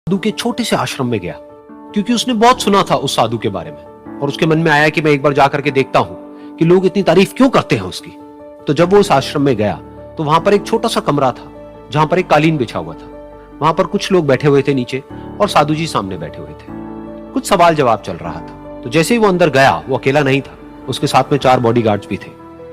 साधु के छोटे से आश्रम में गया क्योंकि उसने बहुत सुना था उस साधु के बारे में और उसके मन में आया कि मैं एक बार जाकर के देखता हूं कि लोग इतनी तारीफ क्यों करते हैं उसकी। तो जब वो उस आश्रम में गया तो वहां पर एक छोटा सा कमरा था जहां पर एक कालीन बिछा हुआ था। वहां पर कुछ लोग बैठे हुए थे नीचे और साधु जी सामने बैठे हुए थे। कुछ सवाल जवाब चल रहा था। तो जैसे ही वो अंदर गया, वो अकेला नहीं था, उसके साथ में 4 बॉडीगार्ड्स भी थे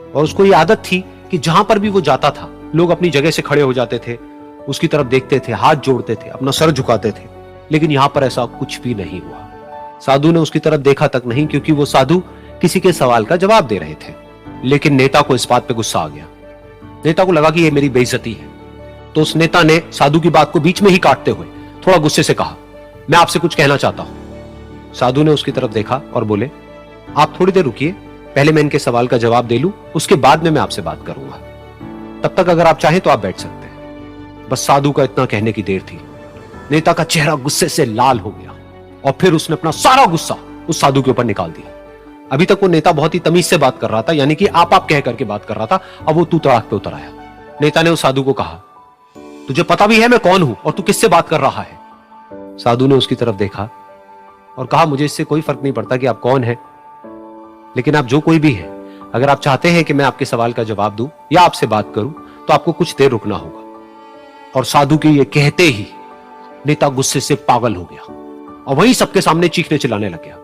और उसको ये आदत थी कि जहां पर भी वो जाता था लोग अपनी जगह से खड़े हो जाते थे, उसकी तरफ देखते थे, हाथ जोड़ते थे, अपना सर झुकाते थे। लेकिन यहां पर ऐसा कुछ भी नहीं हुआ। साधु ने उसकी तरफ देखा तक नहीं क्योंकि वो साधु किसी के सवाल का जवाब दे रहे थे। लेकिन नेता को इस बात पे गुस्सा आ गया। नेता को लगा कि ये मेरी बेइज्जती है। तो उस नेता ने साधु की बात को बीच में ही काटते हुए थोड़ा गुस्से से कहा, मैं आपसे कुछ कहना चाहता हूं। साधु ने उसकी तरफ देखा और बोले, आप थोड़ी देर रुकिए, पहले मैं इनके सवाल का जवाब दे लूं, उसके बाद में मैं आपसे बात करूंगा। तब तक अगर आप चाहें तो आप बैठ सकते हैं। बस साधु का इतना कहने की देर थी। नेता का चेहरा गुस्से से लाल हो गया और फिर उसने अपना सारा गुस्सा उस साधु के ऊपर निकाल दिया। अभी तक वो नेता बहुत ही तमीज से बात कर रहा था, यानी कि आप कह करके बात कर रहा था। अब वो तू तड़ाक पे उतर आया। नेता ने उस साधु को कहा, तुझे पता भी है मैं कौन हूं और तू किससे बात कर रहा है? साधु ने उसकी तरफ देखा और कहा, मुझे इससे कोई फर्क नहीं पड़ता कि आप कौन हैं, लेकिन आप जो कोई भी है, अगर आप चाहते हैं कि मैं आपके सवाल का जवाब दूं या आपसे बात करूं तो आपको कुछ देर रुकना होगा। और साधु के ये कहते ही नेता गुस्से से पागल हो गया और वही सबके सामने चीखने चिल्लाने लग गया,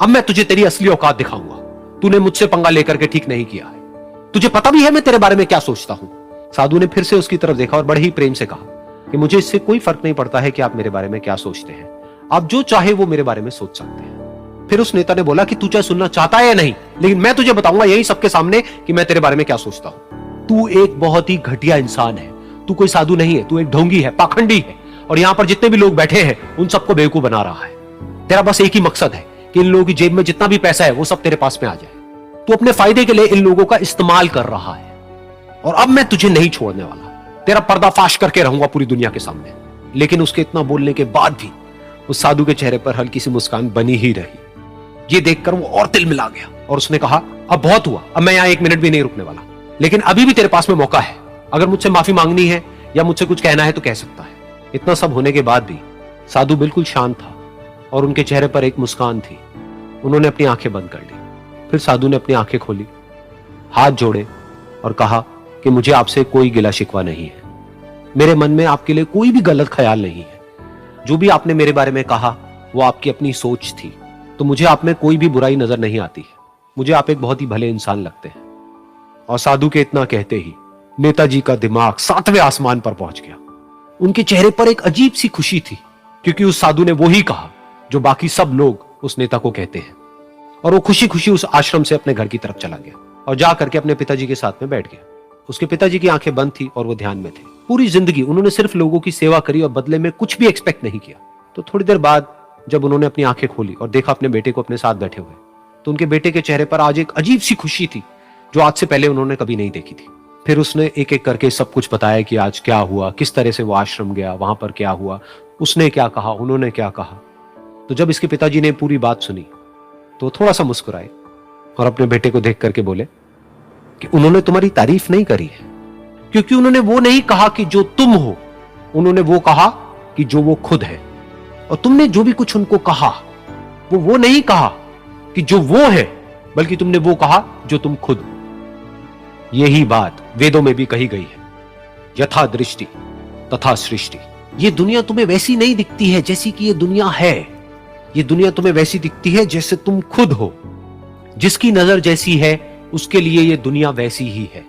अब मैं तुझे तेरी असली औकात दिखाऊंगा। तूने मुझसे पंगा लेकर के ठीक नहीं किया है। तुझे पता भी है मैं तेरे बारे में क्या सोचता हूं। साधु ने फिर से उसकी तरफ देखा और बड़े ही प्रेम से कहा कि मुझे इससे कोई फर्क नहीं पड़ता है कि आप मेरे बारे में क्या सोचते हैं। आप जो चाहे वो मेरे बारे में सोच सकते हैं। फिर उस नेता ने बोला कि तू चाहे सुनना चाहता है या नहीं, लेकिन मैं तुझे बताऊंगा यही सबके सामने कि मैं तेरे बारे में क्या सोचता हूं। तू एक बहुत ही घटिया इंसान है। तू कोई साधु नहीं है, तू एक ढोंगी है, पाखंडी है और यहां पर जितने भी लोग बैठे हैं उन सबको बेवकूफ बना रहा है। तेरा बस एक ही मकसद है कि इन लोगों की जेब में जितना भी पैसा है वो सब तेरे पास में आ जाए। तू अपने फायदे के लिए इन लोगों का इस्तेमाल कर रहा है और अब मैं तुझे नहीं छोड़ने वाला। तेरा पर्दाफाश करके रहूंगा पूरी दुनिया के सामने। लेकिन उसके इतना बोलने के बाद भी उस साधु के चेहरे पर हल्की सी मुस्कान बनी ही रही। ये देखकर वो और तिल मिला गया और उसने कहा, अब बहुत हुआ, अब मैं यहां 1 मिनट भी नहीं रुकने वाला। लेकिन अभी भी तेरे पास में मौका है। अगर मुझसे माफी मांगनी है या मुझसे कुछ कहना है तो कह सकता है। इतना सब होने के बाद भी साधु बिल्कुल शांत था और उनके चेहरे पर एक मुस्कान थी। उन्होंने अपनी आंखें बंद कर ली। फिर साधु ने अपनी आंखें खोली, हाथ जोड़े और कहा कि मुझे आपसे कोई गिला शिकवा नहीं है। मेरे मन में आपके लिए कोई भी गलत ख्याल नहीं है। जो भी आपने मेरे बारे में कहा वो आपकी अपनी सोच थी। तो मुझे आप में कोई भी बुराई नजर नहीं आती है। मुझे आप एक बहुत ही भले इंसान लगते हैं। और साधु के इतना कहते ही नेताजी का दिमाग 7वें आसमान पर पहुंच गया। उनके चेहरे पर एक अजीब सी खुशी थी क्योंकि उस साधु ने वो ही कहा जो बाकी सब लोग उस नेता को कहते हैं। और वो खुशी खुशी उस आश्रम से अपने घर की तरफ चला गया और जा करके अपने पिताजी के साथ में बैठ गया। उसके पिताजी की आंखें बंद थी और वो ध्यान में थे। पूरी जिंदगी उन्होंने सिर्फ लोगों की सेवा करी और बदले में कुछ भी एक्सपेक्ट नहीं किया। तो थोड़ी देर बाद जब उन्होंने अपनी आंखें खोली और देखा अपने बेटे को अपने साथ बैठे हुए, तो उनके बेटे के चेहरे पर आज एक अजीब सी खुशी थी जो आज से पहले उन्होंने कभी नहीं देखी थी। फिर उसने एक एक करके सब कुछ बताया कि आज क्या हुआ, किस तरह से वो आश्रम गया, वहां पर क्या हुआ, उसने क्या कहा, उन्होंने क्या कहा। तो जब इसके पिताजी ने पूरी बात सुनी तो थोड़ा सा मुस्कुराए और अपने बेटे को देख करके बोले कि उन्होंने तुम्हारी तारीफ नहीं करी है, क्योंकि उन्होंने वो नहीं कहा कि जो तुम हो, उन्होंने वो कहा कि जो वो खुद है। और तुमने जो भी कुछ उनको कहा वो नहीं कहा कि जो वो है, बल्कि तुमने वो कहा जो तुम खुद हो। यही बात वेदों में भी कही गई है, यथा दृष्टि तथा सृष्टि। ये दुनिया तुम्हें वैसी नहीं दिखती है जैसी कि ये दुनिया है। ये दुनिया तुम्हें वैसी दिखती है जैसे तुम खुद हो। जिसकी नजर जैसी है उसके लिए ये दुनिया वैसी ही है।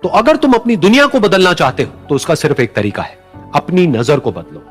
तो अगर तुम अपनी दुनिया को बदलना चाहते हो तो उसका सिर्फ एक तरीका है, अपनी नजर को बदलो।